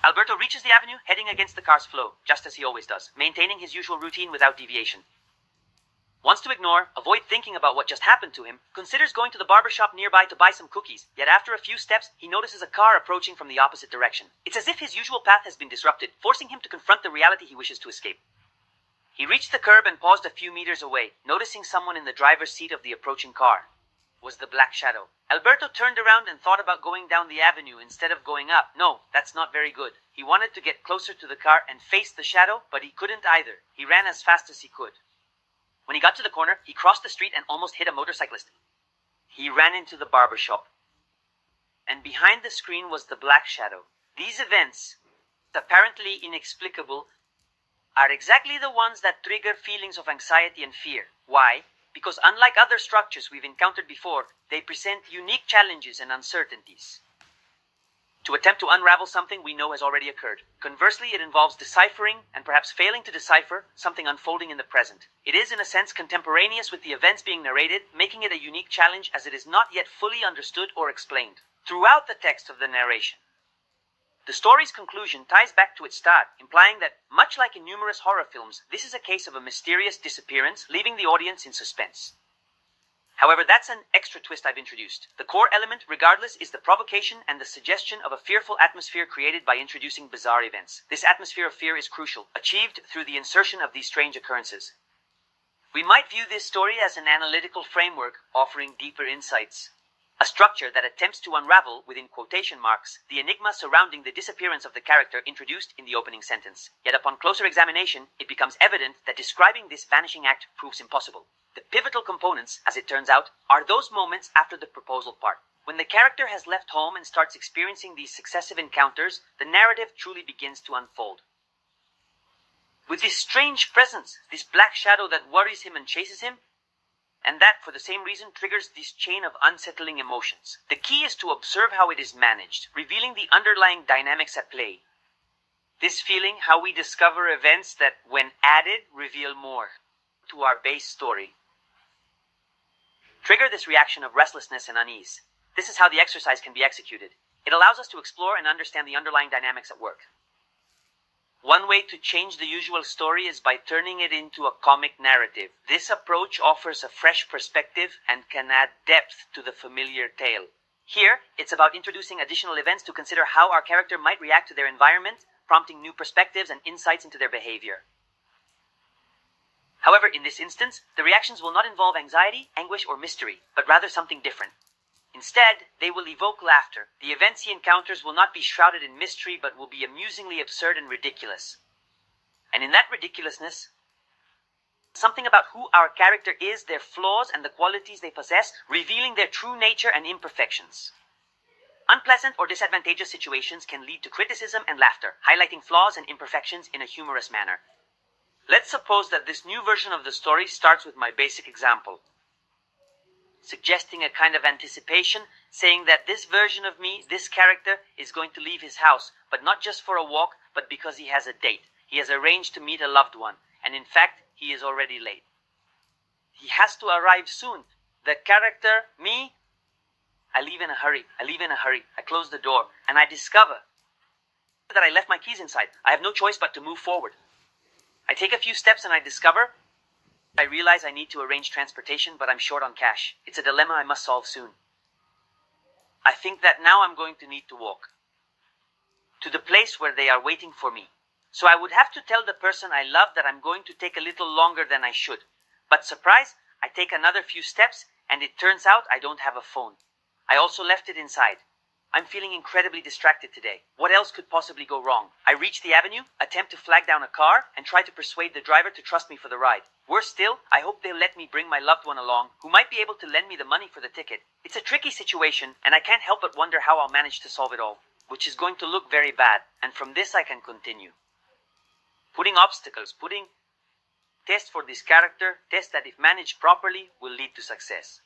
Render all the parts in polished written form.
Alberto reaches the avenue, heading against the car's flow, just as he always does, maintaining his usual routine without deviation. Wants to ignore, avoid thinking about what just happened to him, considers going to the barber shop nearby to buy some cookies, yet after a few steps, he notices a car approaching from the opposite direction. It's as if his usual path has been disrupted, forcing him to confront the reality he wishes to escape. He reached the curb and paused a few meters away, noticing someone in the driver's seat of the approaching car. It was the Black Shadow. Alberto turned around and thought about going down the avenue instead of going up. No, that's not very good. He wanted to get closer to the car and face the shadow, but he couldn't either. He ran as fast as he could. When he got to the corner, he crossed the street and almost hit a motorcyclist. He ran into the barber shop. And behind the screen was the Black Shadow. These events, apparently inexplicable, are exactly the ones that trigger feelings of anxiety and fear. Why? Because unlike other structures we've encountered before, they present unique challenges and uncertainties. To attempt to unravel something we know has already occurred. Conversely, it involves deciphering, and perhaps failing to decipher, something unfolding in the present. It is, in a sense, contemporaneous with the events being narrated, making it a unique challenge as it is not yet fully understood or explained. Throughout the text of the narration, the story's conclusion ties back to its start, implying that, much like in numerous horror films, this is a case of a mysterious disappearance, leaving the audience in suspense. However, that's an extra twist I've introduced. The core element, regardless, is the provocation and the suggestion of a fearful atmosphere created by introducing bizarre events. This atmosphere of fear is crucial, achieved through the insertion of these strange occurrences. We might view this story as an analytical framework, offering deeper insights. A structure that attempts to unravel, within quotation marks, the enigma surrounding the disappearance of the character introduced in the opening sentence. Yet upon closer examination, it becomes evident that describing this vanishing act proves impossible. The pivotal components, as it turns out, are those moments after the proposal part. When the character has left home and starts experiencing these successive encounters, the narrative truly begins to unfold. With this strange presence, this black shadow that worries him and chases him, and that, for the same reason, triggers this chain of unsettling emotions. The key is to observe how it is managed, revealing the underlying dynamics at play. This feeling, how we discover events that, when added, reveal more to our base story. Trigger this reaction of restlessness and unease. This is how the exercise can be executed. It allows us to explore and understand the underlying dynamics at work. One way to change the usual story is by turning it into a comic narrative. This approach offers a fresh perspective and can add depth to the familiar tale. Here, it's about introducing additional events to consider how our character might react to their environment, prompting new perspectives and insights into their behavior. However, in this instance, the reactions will not involve anxiety, anguish, or mystery, but rather something different. Instead, they will evoke laughter. The events he encounters will not be shrouded in mystery, but will be amusingly absurd and ridiculous. And in that ridiculousness, something about who our character is, their flaws, and the qualities they possess, revealing their true nature and imperfections. Unpleasant or disadvantageous situations can lead to criticism and laughter, highlighting flaws and imperfections in a humorous manner. Let's suppose that this new version of the story starts with my basic example, suggesting a kind of anticipation, saying that this version of me, this character, is going to leave his house, but not just for a walk, but because he has a date. He has arranged to meet a loved one, and in fact, he is already late. He has to arrive soon. The character, me, I leave in a hurry. I close the door, and I discover that I left my keys inside. I have no choice but to move forward. I take a few steps and I realize I need to arrange transportation, but I'm short on cash. It's a dilemma I must solve soon. I think that now I'm going to need to walk to the place where they are waiting for me. So I would have to tell the person I love that I'm going to take a little longer than I should. But surprise, I take another few steps and it turns out I don't have a phone. I also left it inside. I'm feeling incredibly distracted today. What else could possibly go wrong? I reach the avenue, attempt to flag down a car, and try to persuade the driver to trust me for the ride. Worse still, I hope they'll let me bring my loved one along, who might be able to lend me the money for the ticket. It's a tricky situation, and I can't help but wonder how I'll manage to solve it all, which is going to look very bad, and from this I can continue. Putting tests for this character, tests that if managed properly will lead to success.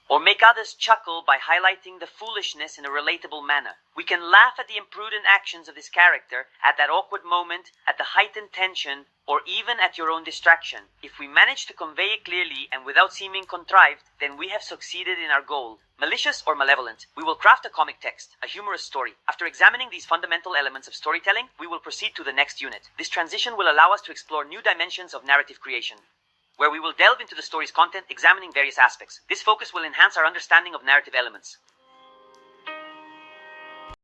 or make others chuckle by highlighting the foolishness in a relatable manner. We can laugh at the imprudent actions of this character, at that awkward moment, at the heightened tension, or even at your own distraction. If we manage to convey it clearly and without seeming contrived, then we have succeeded in our goal. Malicious or malevolent, we will craft a comic text, a humorous story. After examining these fundamental elements of storytelling, we will proceed to the next unit. This transition will allow us to explore new dimensions of narrative creation, where we will delve into the story's content, examining various aspects. This focus will enhance our understanding of narrative elements.